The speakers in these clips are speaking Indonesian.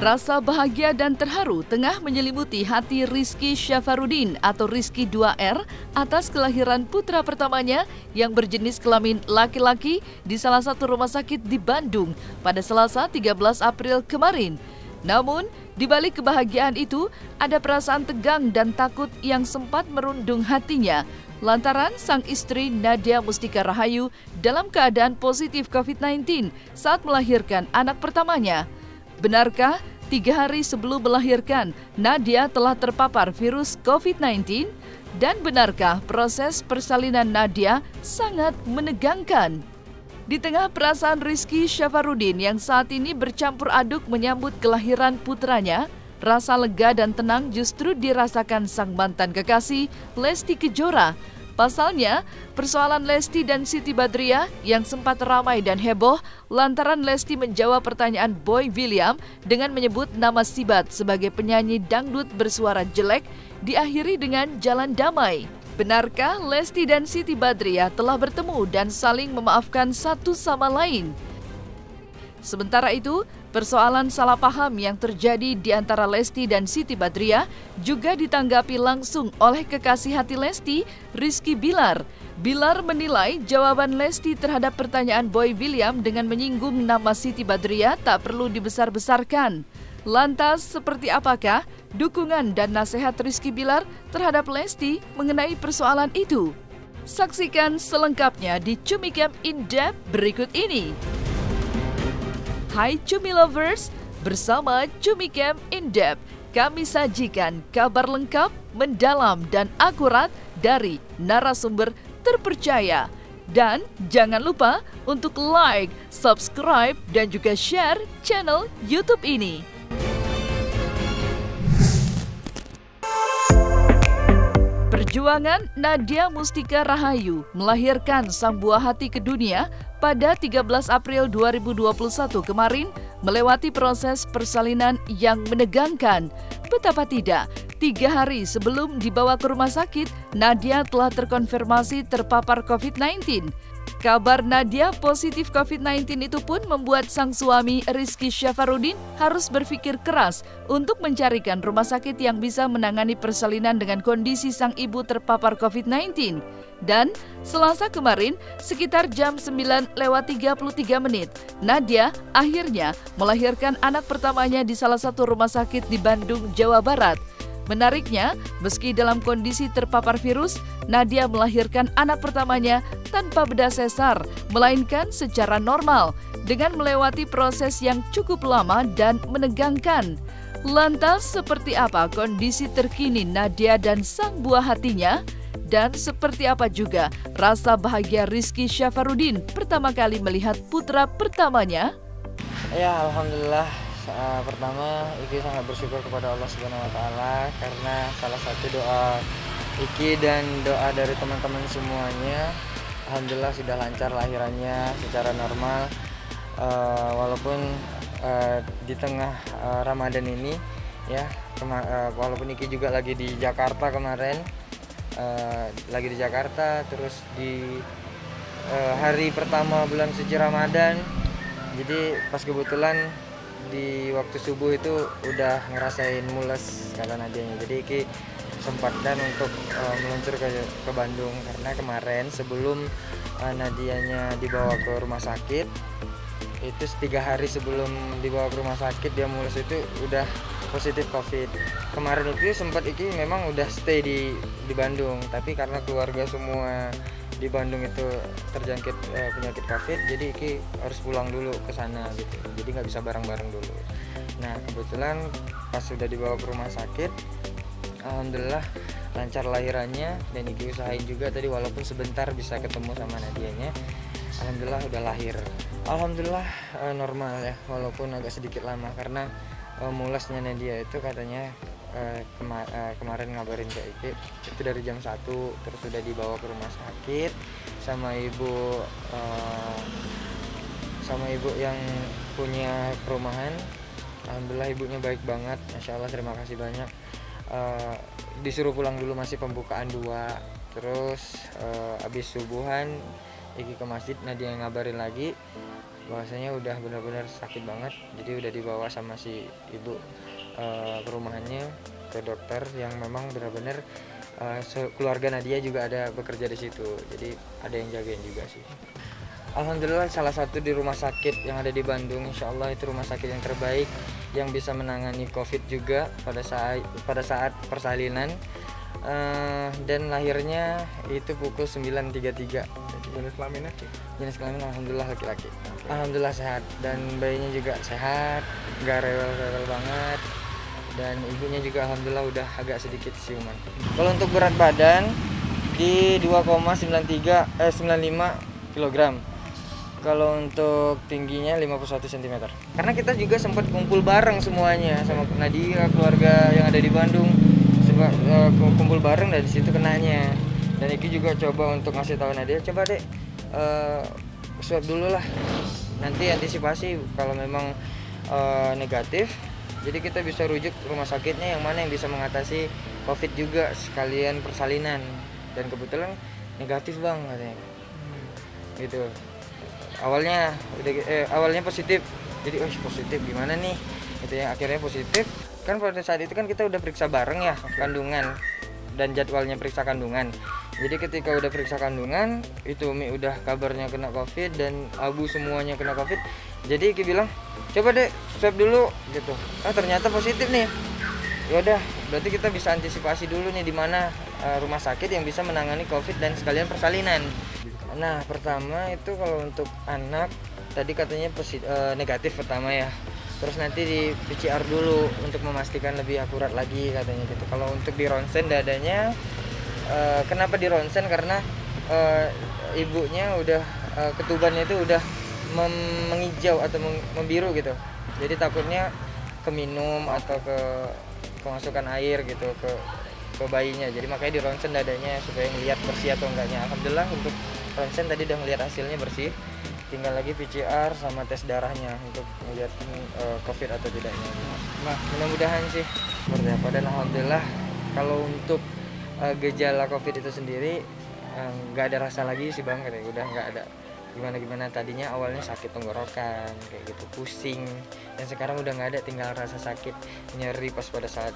Rasa bahagia dan terharu tengah menyelimuti hati Rizky Syafarudin atau Rizky 2R atas kelahiran putra pertamanya yang berjenis kelamin laki-laki di salah satu rumah sakit di Bandung pada Selasa 13 April kemarin. Namun, di balik kebahagiaan itu, ada perasaan tegang dan takut yang sempat merundung hatinya lantaran sang istri Nadia Mustika Rahayu dalam keadaan positif COVID-19 saat melahirkan anak pertamanya. Benarkah 3 hari sebelum melahirkan, Nadia telah terpapar virus COVID-19? Dan benarkah proses persalinan Nadia sangat menegangkan? Di tengah perasaan Rizky Syafarudin yang saat ini bercampur aduk menyambut kelahiran putranya, rasa lega dan tenang justru dirasakan sang mantan kekasih Lesti Kejora. Pasalnya, persoalan Lesti dan Siti Badriah yang sempat ramai dan heboh lantaran Lesti menjawab pertanyaan Boy William dengan menyebut nama Sibat sebagai penyanyi dangdut bersuara jelek diakhiri dengan jalan damai. Benarkah Lesti dan Siti Badriah telah bertemu dan saling memaafkan satu sama lain? Sementara itu, persoalan salah paham yang terjadi di antara Lesti dan Siti Badriah juga ditanggapi langsung oleh kekasih hati Lesti, Rizky Bilar. Bilar menilai jawaban Lesti terhadap pertanyaan Boy William dengan menyinggung nama Siti Badriah tak perlu dibesar-besarkan. Lantas, seperti apakah dukungan dan nasihat Rizky Bilar terhadap Lesti mengenai persoalan itu? Saksikan selengkapnya di Cumi Camp In Depth berikut ini. Hai Cumi Lovers, bersama Cumi Camp In Depth, kami sajikan kabar lengkap, mendalam, dan akurat dari narasumber terpercaya. Dan jangan lupa untuk like, subscribe, dan juga share channel YouTube ini. Perjuangan Nadia Mustika Rahayu melahirkan sang buah hati ke dunia pada 13 April 2021 kemarin melewati proses persalinan yang menegangkan. Betapa tidak, 3 hari sebelum dibawa ke rumah sakit, Nadia telah terkonfirmasi terpapar COVID-19. Kabar Nadia positif COVID-19 itu pun membuat sang suami Rizky Syafarudin harus berpikir keras untuk mencarikan rumah sakit yang bisa menangani persalinan dengan kondisi sang ibu terpapar COVID-19. Dan Selasa kemarin, sekitar jam 9:33, Nadia akhirnya melahirkan anak pertamanya di salah satu rumah sakit di Bandung, Jawa Barat. Menariknya, meski dalam kondisi terpapar virus, Nadia melahirkan anak pertamanya tanpa bedah sesar, melainkan secara normal, dengan melewati proses yang cukup lama dan menegangkan. Lantas, seperti apa kondisi terkini Nadia dan sang buah hatinya? Dan seperti apa juga rasa bahagia Rizky Syafarudin pertama kali melihat putra pertamanya? Ya, alhamdulillah. Pertama, Iki sangat bersyukur kepada Allah Subhanahu Wa Taala karena salah satu doa Iki dan doa dari teman-teman semuanya, alhamdulillah sudah lancar lahirannya secara normal. Walaupun di tengah Ramadan ini, ya, walaupun Iki juga lagi di Jakarta kemarin, terus di hari pertama bulan suci Ramadan, jadi pas kebetulan di waktu subuh itu udah ngerasain mules kalau Nadianya. Jadi Iki sempatkan untuk meluncur ke Bandung karena kemarin sebelum Nadianya dibawa ke rumah sakit, itu 3 hari sebelum dibawa ke rumah sakit dia mules itu udah positif COVID. Kemarin itu sempat Iki memang udah stay di Bandung, tapi karena keluarga semua di Bandung itu terjangkit penyakit COVID, jadi Iki harus pulang dulu ke sana gitu. Jadi nggak bisa bareng-bareng dulu. Nah, kebetulan pas sudah dibawa ke rumah sakit, alhamdulillah lancar lahirannya, dan Iki usahain juga tadi walaupun sebentar bisa ketemu sama Nadianya. Alhamdulillah udah lahir. Alhamdulillah normal ya, walaupun agak sedikit lama karena mulasnya Nadia itu katanya kemarin ngabarin ke Iki itu dari jam 1, terus sudah dibawa ke rumah sakit sama ibu yang punya perumahan. Alhamdulillah ibunya baik banget, Masya Allah, terima kasih banyak. Disuruh pulang dulu, masih pembukaan 2, terus habis subuhan Iki ke masjid, Nadia yang ngabarin lagi bahwasanya udah benar-benar sakit banget, jadi udah dibawa sama si ibu ke rumahnya, ke dokter yang memang benar-benar keluarga Nadia juga ada bekerja di situ, jadi ada yang jagain juga sih. Alhamdulillah salah satu di rumah sakit yang ada di Bandung, insya Allah itu rumah sakit yang terbaik yang bisa menangani COVID juga pada saat persalinan. Dan lahirnya itu pukul 9.33. Jenis kelaminnya? Jenis kelamin alhamdulillah laki-laki. Alhamdulillah sehat, dan bayinya juga sehat, nggak rewel-rewel banget, dan ibunya juga alhamdulillah udah agak sedikit siuman. Kalau untuk berat badan di 2,95 kg. Kalau untuk tingginya 51 cm. Karena kita juga sempat kumpul bareng semuanya sama Nadia, keluarga yang ada di Bandung. Kumpul bareng dari situ kenanya. Dan Iki juga coba untuk ngasih tahu Nadia, coba dek swab dulu lah. Nanti antisipasi kalau memang negatif, jadi kita bisa rujuk rumah sakitnya yang mana yang bisa mengatasi COVID juga sekalian persalinan. Dan kebetulan negatif bang katanya. Gitu. Awalnya positif, jadi positif gimana nih, gitu ya. Akhirnya positif kan. Pada saat itu kan kita udah periksa bareng ya, kandungan dan jadwalnya periksa kandungan. Jadi ketika udah periksa kandungan itu Umi udah kabarnya kena COVID dan Abu semuanya kena COVID, jadi Iki bilang coba deh swab dulu gitu. Ternyata positif nih. Ya udah, berarti kita bisa antisipasi dulu nih di mana rumah sakit yang bisa menangani COVID dan sekalian persalinan. Nah, pertama itu kalau untuk anak tadi katanya negatif pertama ya. Terus nanti di PCR dulu untuk memastikan lebih akurat lagi katanya gitu. Kalau untuk di ronsen dadanya, kenapa di ronsen? Karena ibunya udah ketubannya itu udah mengijau atau membiru gitu. Jadi takutnya keminum atau kemasukan air gitu ke bayinya. Jadi makanya di ronsen dadanya supaya ngelihat bersih atau enggaknya. Alhamdulillah untuk ronsen tadi udah ngelihat hasilnya bersih. Tinggal lagi PCR sama tes darahnya untuk melihat COVID atau tidaknya. Nah, mudah-mudahan sih seperti apa. Dan alhamdulillah kalau untuk gejala COVID itu sendiri nggak ada rasa lagi sih bang, kayak udah nggak ada gimana tadinya awalnya sakit tenggorokan kayak gitu, pusing, dan sekarang udah nggak ada, tinggal rasa sakit nyeri pas pada saat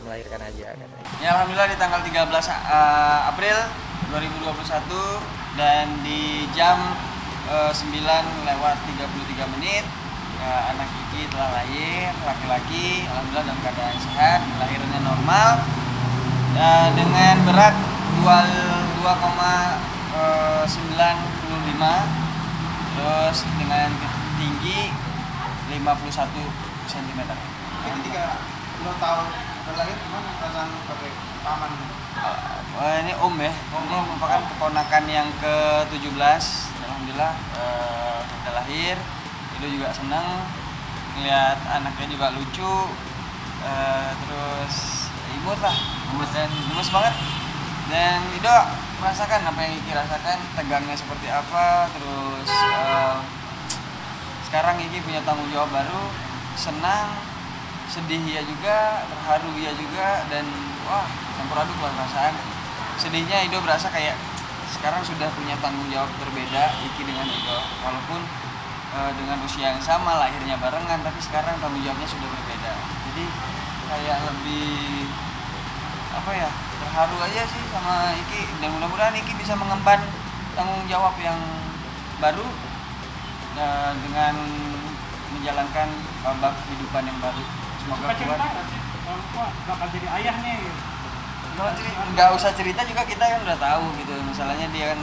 melahirkan aja katanya. Ya alhamdulillah di tanggal 13 April 2021 dan di jam 9:33 anak Iki telah lahir, laki-laki, alhamdulillah dalam keadaan sehat, lahirnya normal dengan berat 2,95, terus dengan tinggi 51 cm. Ketika belum tahu lahir gimana perasaan sebagai paman? Ini Om ya, ini merupakan keponakan yang ke-17. Alhamdulillah udah lahir. Itu juga senang ngeliat anaknya juga lucu, terus imut lah, dan gemes banget. Dan Ido merasakan apa yang Iki rasakan, tegangnya seperti apa. Terus sekarang Iki punya tanggung jawab baru, senang, sedih ya juga, terharu ya juga, dan wah campur aduk lah perasaan. Sedihnya Ido berasa kayak sekarang sudah punya tanggung jawab berbeda Iki dengan Ido, walaupun dengan usia yang sama, lahirnya barengan, tapi sekarang tanggung jawabnya sudah berbeda. Jadi kayak lebih terharu aja sih sama Iki, dan mudah-mudahan Iki bisa mengemban tanggung jawab yang baru dengan menjalankan babak kehidupan yang baru. Semoga Tuhan bakal jadi ayahnya gitu. Nggak usah cerita juga, kita kan udah tahu gitu. Misalnya dia kan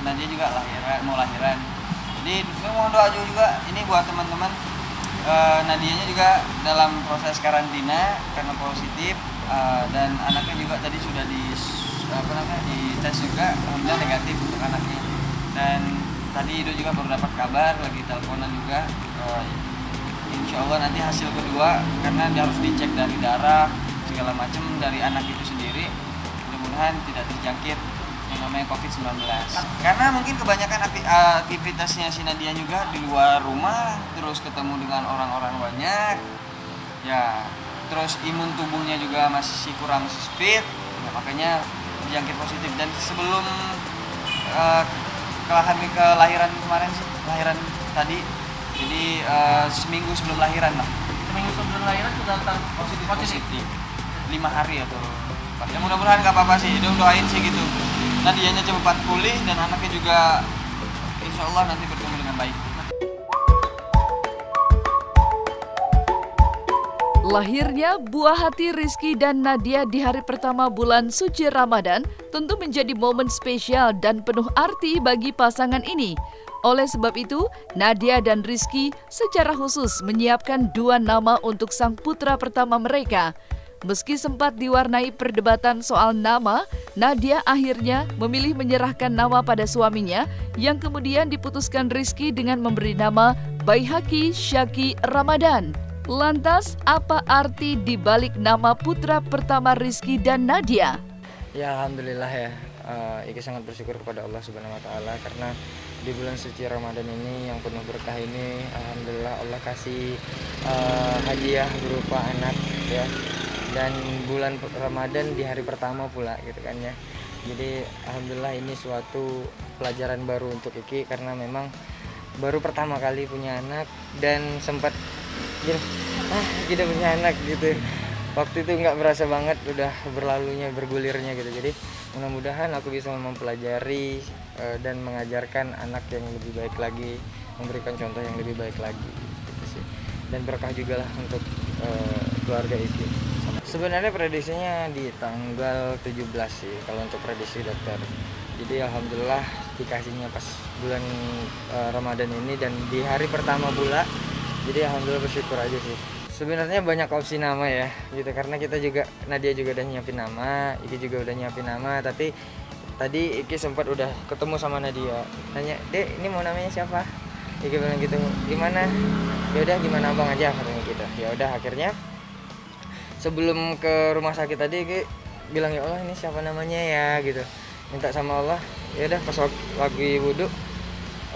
Nadia juga mau lahiran. Jadi mohon doa juga ini buat teman-teman. Nadianya juga dalam proses karantina karena positif, dan anaknya juga tadi sudah dites juga, alhamdulillah negatif untuk anaknya. Dan tadi Ido juga baru dapat kabar, lagi teleponan juga. Insya Allah nanti hasil kedua, karena dia harus dicek dari darah segala macam dari anak itu sendiri, mudah-mudahan tidak terjangkit yang namanya COVID-19. Karena mungkin kebanyakan aktivitasnya si Nadia juga di luar rumah, terus ketemu dengan orang-orang banyak, ya, terus imun tubuhnya juga masih kurang fit, ya, makanya terjangkit positif. Dan sebelum kelahiran kemarin, lahiran tadi. Jadi seminggu sebelum lahiran lah. Seminggu sebelum lahiran sudah positif. 5 hari atau ya mudah-mudahan nggak apa-apa sih, doain sih gitu. Nadianya cepat pulih dan anaknya juga insya Allah nanti bertumbuh dengan baik. Lahirnya buah hati Rizky dan Nadia di hari pertama bulan suci Ramadan tentu menjadi momen spesial dan penuh arti bagi pasangan ini. Oleh sebab itu, Nadia dan Rizky secara khusus menyiapkan 2 nama untuk sang putra pertama mereka. Meski sempat diwarnai perdebatan soal nama, Nadia akhirnya memilih menyerahkan nama pada suaminya yang kemudian diputuskan Rizky dengan memberi nama Baihaqi Syaki Ramadan. Lantas, apa arti dibalik nama putra pertama Rizky dan Nadia? Ya alhamdulillah ya, Iki sangat bersyukur kepada Allah Subhanahu Wa Taala karena di bulan suci Ramadan ini yang penuh berkah ini, alhamdulillah Allah kasih hadiah berupa anak ya. Dan bulan Ramadan di hari pertama pula gitu kan ya. Jadi alhamdulillah ini suatu pelajaran baru untuk Iki karena memang baru pertama kali punya anak dan sempat kita punya anak gitu. Waktu itu nggak berasa banget udah bergulirnya gitu. Jadi mudah-mudahan aku bisa mempelajari dan mengajarkan anak yang lebih baik lagi, memberikan contoh yang lebih baik lagi gitu sih. Dan berkah juga lah untuk keluarga Iki. Sebenarnya prediksinya di tanggal 17 sih kalau untuk prediksi dokter. Jadi alhamdulillah dikasihnya pas bulan Ramadan ini dan di hari pertama pula. Jadi alhamdulillah bersyukur aja sih. Sebenarnya banyak opsi nama ya gitu karena kita juga Nadia juga udah nyiapin nama, Iki juga udah nyiapin nama, tapi tadi Iki sempat udah ketemu sama Nadia. Nanya, "Dek, ini mau namanya siapa?" Iki bilang gitu, "Gimana?" "Ya udah gimana Abang aja," katanya gitu. Ya udah akhirnya sebelum ke rumah sakit tadi Iki bilang, "Ya Allah, ini siapa namanya ya?" gitu. Minta sama Allah. Ya udah pas lagi wudhu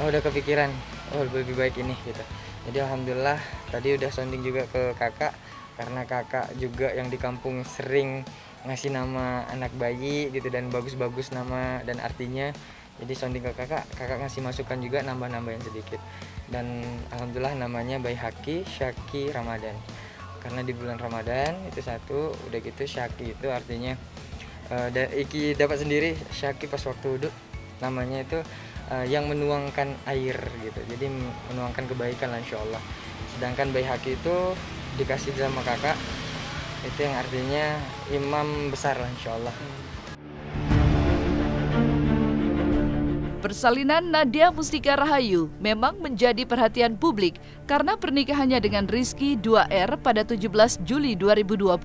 udah kepikiran, oh lebih baik ini gitu. Jadi alhamdulillah tadi udah sounding juga ke kakak karena kakak juga yang di kampung sering ngasih nama anak bayi gitu dan bagus-bagus nama dan artinya. Jadi sounding ke kakak ngasih masukan juga nambah-nambahin sedikit. Dan alhamdulillah namanya Baihaqi Syaki Ramadan. Karena di bulan Ramadan itu satu, udah gitu Syaki itu artinya Iki dapat sendiri Syaki pas waktu wudhu namanya itu yang menuangkan air gitu, jadi menuangkan kebaikan lah insya Allah. Sedangkan Baihaqi itu dikasih sama kakak itu yang artinya imam besar lah insya Allah. Persalinan Nadia Mustika Rahayu memang menjadi perhatian publik karena pernikahannya dengan Rizky 2R pada 17 Juli 2020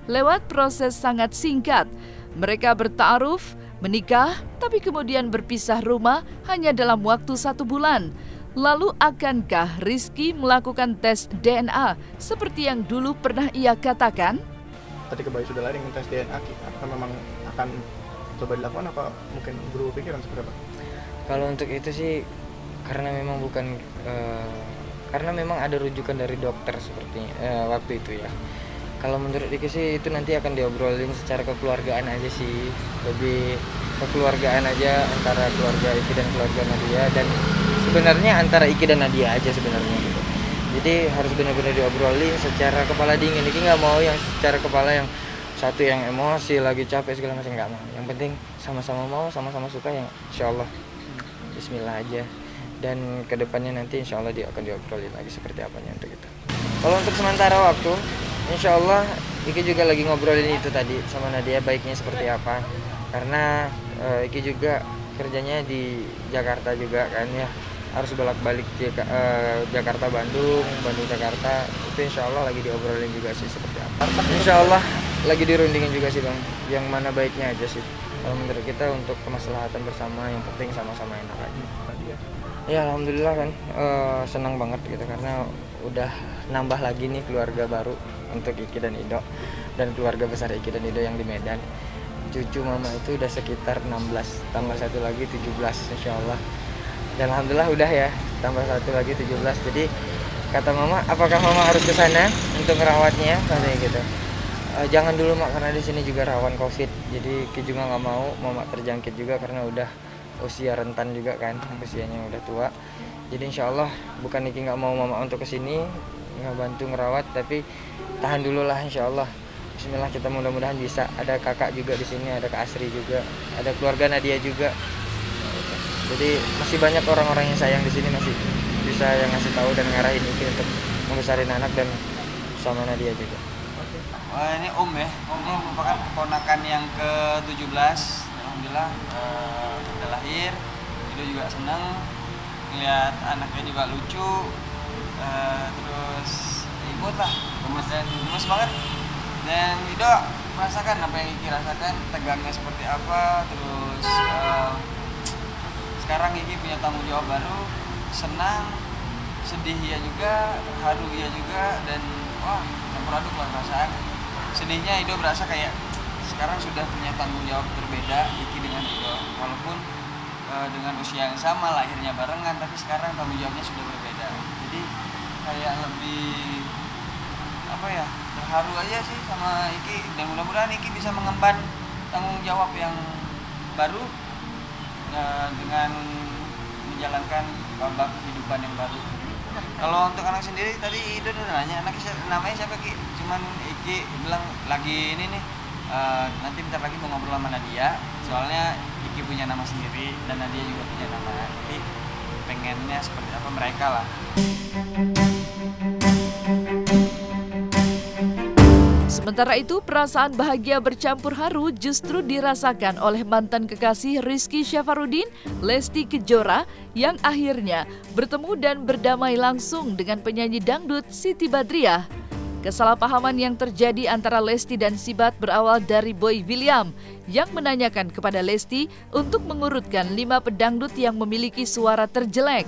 lewat proses sangat singkat. Mereka bertaaruf, menikah, tapi kemudian berpisah rumah hanya dalam waktu 1 bulan. Lalu akankah Rizky melakukan tes DNA seperti yang dulu pernah ia katakan? Ketika bayi sudah lahir ingin tes DNA, apakah memang akan coba dilakukan apa mungkin berubah pikiran seperti apa? Kalau untuk itu sih karena memang bukan karena memang ada rujukan dari dokter seperti waktu itu ya. Kalau menurut Iki sih itu nanti akan diobrolin secara kekeluargaan aja sih, lebih kekeluargaan aja antara keluarga Iki dan keluarga Nadia dan sebenarnya antara Iki dan Nadia aja sebenarnya gitu. Jadi harus benar-benar diobrolin secara kepala dingin. Iki nggak mau yang secara kepala yang satu yang emosi lagi capek segala macam, nggak mau. Yang penting sama-sama mau, sama-sama suka yang insya Allah Bismillah aja. Dan kedepannya nanti insya Allah dia akan diobrolin lagi seperti apanya untuk itu. Kalau untuk sementara waktu, insya Allah Iki juga lagi ngobrolin itu tadi sama Nadia baiknya seperti apa. Karena Iki juga kerjanya di Jakarta juga kan ya, harus bolak-balik Jakarta Bandung, Bandung Jakarta. Itu insya Allah lagi diobrolin juga sih seperti apa. Insya Allah lagi dirundingin juga sih Bang, yang mana baiknya aja sih. Kalau menurut kita untuk kemaslahatan bersama yang penting sama-sama enak aja. Ya alhamdulillah kan senang banget gitu karena udah nambah lagi nih keluarga baru untuk Iki dan Ido dan keluarga besar Iki dan Ido yang di Medan. Cucu mama itu udah sekitar 16, tambah satu lagi 17 insya Allah. Dan alhamdulillah udah ya, tambah satu lagi 17. Jadi kata mama, apakah mama harus ke sana untuk merawatnya? Katanya gitu. Jangan dulu mak karena di sini juga rawan COVID. Jadi Iki juga nggak mau mama terjangkit juga karena udah usia rentan juga kan, usianya udah tua. Jadi insya Allah bukan Niki nggak mau mama untuk kesini nggak bantu ngerawat, tapi tahan dulu lah insya Allah. Bismillah, kita mudah-mudahan bisa. Ada kakak juga di sini, ada Kak Asri juga, ada keluarga Nadia juga. Jadi masih banyak orang-orang yang sayang di sini, masih bisa yang ngasih tahu dan ngarahin Niki untuk membesarin anak dan sama Nadia juga. Wah, ini Om ya, Om ini merupakan keponakan yang ke-17. Alhamdulillah udah lahir. Itu juga senang lihat anaknya juga lucu, terus ikut lah, gemes banget. Dan itu merasakan apa yang Iki rasakan, tegangnya seperti apa. Terus sekarang Iki punya tanggung jawab baru, senang, sedih ya juga, terharu ya juga, dan wah campur aduk lah perasaan. Sedihnya Ido berasa kayak sekarang sudah punya tanggung jawab berbeda Iki dengan Ido, walaupun dengan usia yang sama, lahirnya barengan, tapi sekarang tanggung jawabnya sudah berbeda. Jadi kayak lebih apa ya, terharu aja sih sama Iki, dan mudah-mudahan Iki bisa mengemban tanggung jawab yang baru dengan menjalankan babak kehidupan yang baru. Kalau untuk anak sendiri tadi Ido udah nanya namanya siapa Ki? Cuman Iki bilang lagi ini nih nanti bentar lagi mau ngobrol sama Nadia, soalnya Iki punya nama sendiri dan Nadia juga punya nama. Jadi pengennya seperti apa mereka lah. Sementara itu, perasaan bahagia bercampur haru justru dirasakan oleh mantan kekasih Rizky Syafarudin, Lesti Kejora, yang akhirnya bertemu dan berdamai langsung dengan penyanyi dangdut Siti Badriah. Kesalahpahaman yang terjadi antara Lesti dan Sibat berawal dari Boy William yang menanyakan kepada Lesti untuk mengurutkan 5 pedangdut yang memiliki suara terjelek.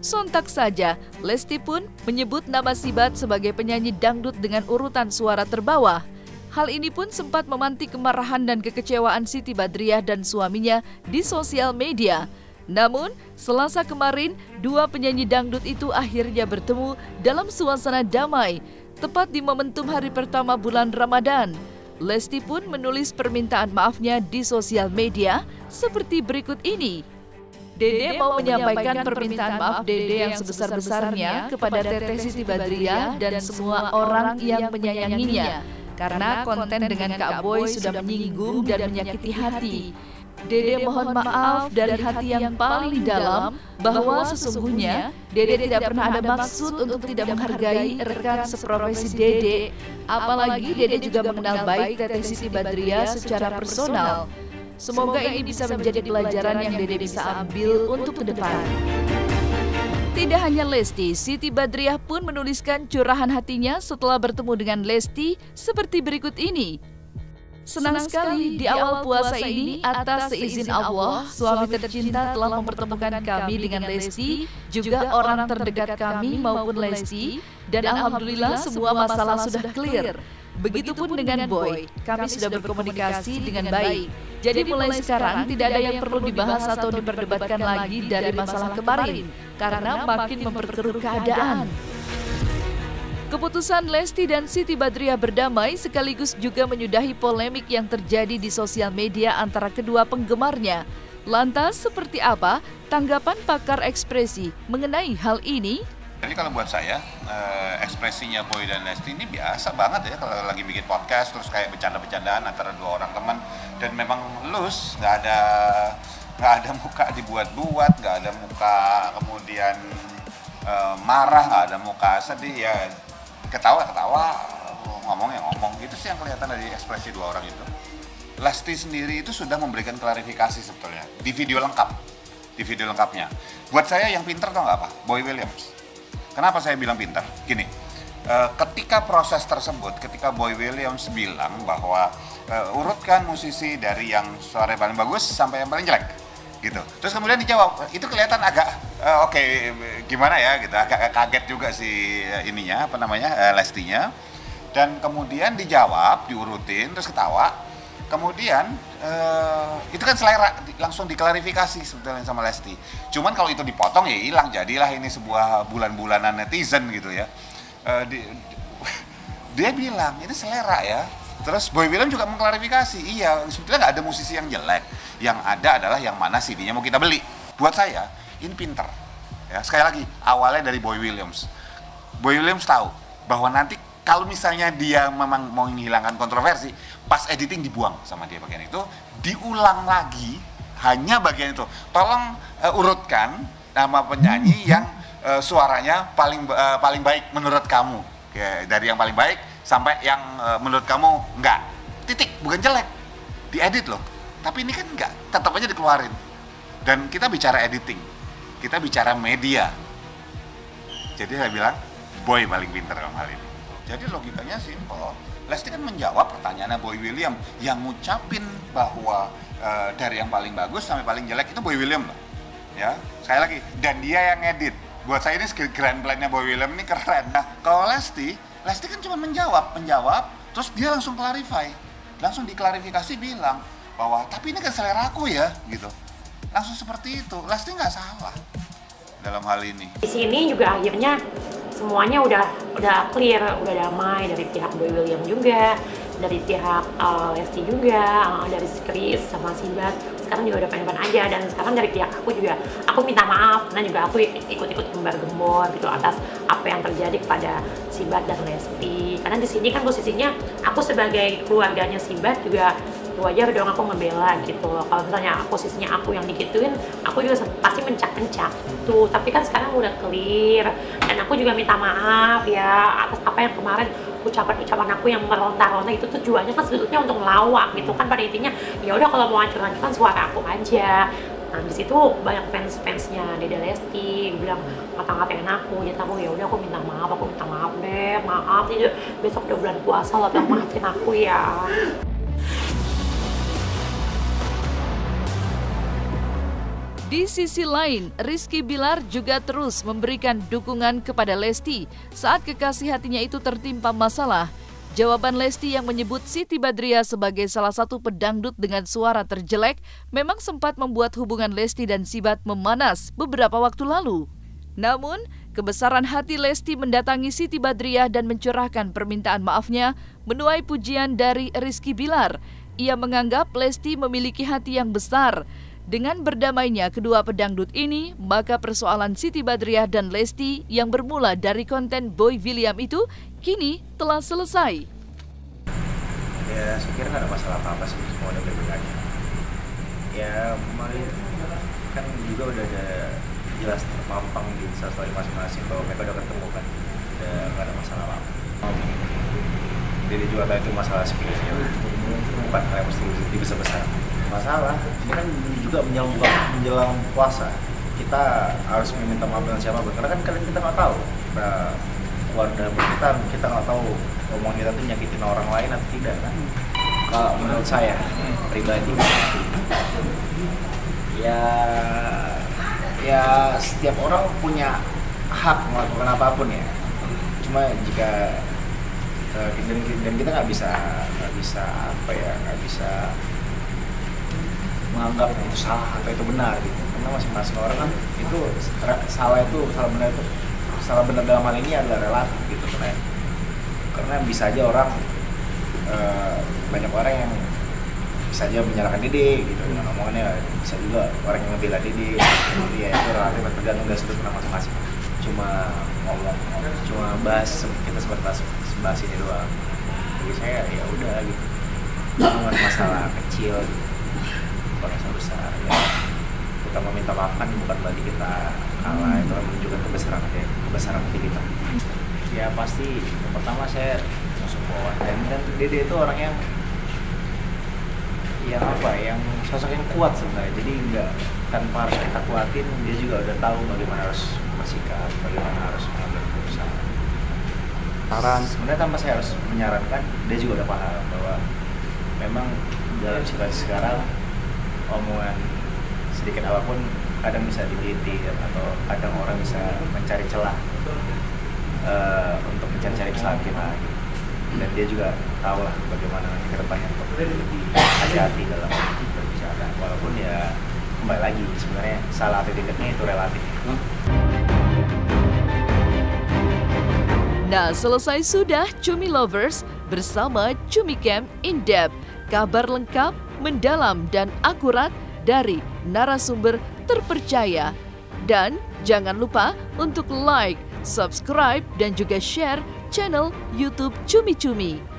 Sontak saja, Lesti pun menyebut nama Sibat sebagai penyanyi dangdut dengan urutan suara terbawah. Hal ini pun sempat memantik kemarahan dan kekecewaan Siti Badriah dan suaminya di sosial media. Namun, Selasa kemarin, 2 penyanyi dangdut itu akhirnya bertemu dalam suasana damai, tepat di momentum hari pertama bulan Ramadan. Lesti pun menulis permintaan maafnya di sosial media seperti berikut ini. Dede mau menyampaikan permintaan maaf Dede yang sebesar-besarnya kepada Teteh Siti Badriah dan semua orang yang menyayanginya, karena konten dengan Kak Boy sudah menyinggung dan menyakiti hati. Dede mohon maaf dari hati yang paling dalam bahwa sesungguhnya Dede tidak pernah ada maksud untuk tidak menghargai rekan seprofesi Dede, apalagi Dede juga mengenal baik Teteh Siti Badriah secara personal. Semoga ini bisa menjadi pelajaran yang Dede bisa ambil untuk ke depan. Tidak hanya Lesti, Siti Badriah pun menuliskan curahan hatinya setelah bertemu dengan Lesti seperti berikut ini. Senang sekali di awal puasa ini atas seizin Allah, suami tercinta telah mempertemukan kami dengan Lesti, juga orang terdekat kami maupun Lesti, dan alhamdulillah semua masalah sudah clear. Begitupun dengan Boy, kami sudah berkomunikasi dengan baik. Jadi mulai sekarang tidak ada yang perlu dibahas atau diperdebatkan lagi dari masalah kemarin, karena makin memperkeruh keadaan. Keputusan Lesti dan Siti Badriah berdamai sekaligus juga menyudahi polemik yang terjadi di sosial media antara kedua penggemarnya. Lantas seperti apa tanggapan pakar ekspresi mengenai hal ini? Jadi kalau buat saya, ekspresinya Boy dan Lesti ini biasa banget ya kalau lagi bikin podcast, terus kayak bercanda-bercandaan antara 2 orang teman, dan memang lus, nggak ada muka dibuat-buat, nggak ada muka kemudian marah, nggak ada muka sedih, ya ketawa-ketawa, ngomong gitu sih yang kelihatan dari ekspresi 2 orang itu. Lesti sendiri itu sudah memberikan klarifikasi sebetulnya di video lengkapnya. Buat saya yang pinter tau nggak apa? Boy Williams. Kenapa saya bilang pintar? Gini, ketika proses tersebut, ketika Boy Williams bilang bahwa urutkan musisi dari yang suara paling bagus sampai yang paling jelek, gitu. Terus kemudian dijawab, itu kelihatan agak oke, gimana ya, gitu. Agak kaget juga si ininya, Lestinya. Dan kemudian dijawab, diurutin, terus ketawa. Kemudian itu kan selera, langsung diklarifikasi sebetulnya sama Lesti. Cuman kalau itu dipotong ya hilang, jadilah ini sebuah bulan-bulanan netizen gitu ya. Dia bilang ini selera ya. Terus Boy William juga mengklarifikasi, iya sebetulnya nggak ada musisi yang jelek. Yang ada adalah yang mana CD-nya mau kita beli. Buat saya, ini pinter. Ya, sekali lagi, awalnya dari Boy Williams. Boy Williams tahu bahwa nanti kalau misalnya dia memang mau menghilangkan kontroversi, pas editing dibuang sama dia bagian itu, diulang lagi hanya bagian itu. Tolong urutkan nama penyanyi yang suaranya paling baik menurut kamu. Ya, dari yang paling baik sampai yang menurut kamu enggak. Titik, bukan jelek. Diedit loh. Tapi ini kan enggak, tetap aja dikeluarin. Dan kita bicara editing. Kita bicara media. Jadi saya bilang, Boy paling pintar dalam hal ini. Jadi logikanya simpel. Lesti kan menjawab pertanyaannya Boy William yang ngucapin bahwa dari yang paling bagus sampai paling jelek itu Boy William loh. Ya, sekali lagi. Dan dia yang ngedit. Buat saya ini grand plan-nya Boy William ini keren. Nah, kalau Lesti kan cuma menjawab, terus dia langsung clarify. Langsung diklarifikasi bilang bahwa tapi ini kan selera aku ya, gitu. Langsung seperti itu. Lesti nggak salah dalam hal ini. Di sini juga akhirnya semuanya udah clear, udah damai dari pihak Boy William juga, dari pihak Lesti juga, dari Chris sama Sibat. Sekarang juga udah pengen aja, dan sekarang dari pihak aku juga, aku minta maaf karena juga aku ikut-ikut gembar-gembor gitu atas apa yang terjadi kepada Sibat dan Lesti. Karena di sini kan posisinya aku sebagai keluarganya Sibat juga wajar dong aku ngebela gitu loh. Kalau misalnya posisinya aku yang digituin, aku juga pasti mencak-mencak tuh. Tapi kan sekarang udah clear, dan aku juga minta maaf ya atas apa yang kemarin ucapan-ucapan aku yang meronta-ronta itu tujuannya kan sebetulnya untuk melawak gitu kan, pada intinya ya udah kalau mau hancur-hancurkan suara aku aja. Nah di situ banyak fans-fansnya Dede Lesti bilang ngata-ngatain aku, jadi aku ya udah aku minta maaf deh, maaf jadi besok udah bulan puasa loh, tolong maafin aku ya. Di sisi lain, Rizky Bilar juga terus memberikan dukungan kepada Lesti saat kekasih hatinya itu tertimpa masalah. Jawaban Lesti yang menyebut Siti Badriah sebagai salah satu pedangdut dengan suara terjelek memang sempat membuat hubungan Lesti dan Sibat memanas beberapa waktu lalu. Namun, kebesaran hati Lesti mendatangi Siti Badriah dan mencurahkan permintaan maafnya menuai pujian dari Rizky Bilar. Ia menganggap Lesti memiliki hati yang besar. Dengan berdamainya kedua pedangdut ini, maka persoalan Siti Badriah dan Lesti yang bermula dari konten Boy William itu kini telah selesai. Ya, saya kira nggak ada masalah apa-apa sih, semua ada baik-baik aja. Ya, kemarin kan juga udah ada jelas terpampang di instastory masing-masing bahwa mereka udah ketemu kan, udah nggak ada masalah apa-apa. Jadi juga itu masalah sepilihnya, bukan hal yang mesti dibesar-besar. Masalah ini kan juga menjelang puasa, kita harus meminta maaf dengan siapa, karena kan kalian kita nggak tahu keluarga kita nggak tahu omongan kita tuh nyakitin orang lain atau tidak kan. Kalau menurut saya pribadi ya setiap orang punya hak melakukan apapun ya, cuma jika dan kita nggak bisa menganggap itu salah atau itu benar gitu, karena masing-masing orang kan itu salah benar dalam hal ini adalah relatif gitu, karena bisa aja orang banyak orang yang bisa aja menyalahkan Dede gitu dengan omongannya, bisa juga orang yang membela Dede, jadi ya itu relatif tergantung dari sudut pandang masing-masing. Cuma bahas, kita sempat bahas ini doang. Jadi saya ya udah gitu, cuma masalah kecil gitu. Masalah besar ya, kita meminta maaf kan bukan berarti kita kalah, itu menunjukkan kebesaran hati kita. Ya pasti yang pertama saya support, dan Dede itu orang yang sosok yang kuat sebenarnya, jadi nggak tanpa harus kita kuatin, dia juga udah tahu bagaimana harus bersikap, bagaimana harus mengambil keputusan. Sebenarnya tanpa saya harus menyarankan, dia juga udah paham bahwa memang dalam situasi sekarang omongan sedikit apapun kadang bisa diteliti atau kadang orang bisa mencari celah untuk mencari kesalahan kita gitu. Dan dia juga tahu lah bagaimana nanti ke depannya untuk lebih hati-hati dalam berbicara, walaupun ya kembali lagi sebenarnya salah atau tidaknya itu relatif. Nah, selesai sudah Cumi Lovers bersama Cumi Camp In Depth. Kabar lengkap, mendalam dan akurat dari narasumber terpercaya. Dan jangan lupa untuk like, subscribe, dan juga share channel YouTube Cumi Cumi.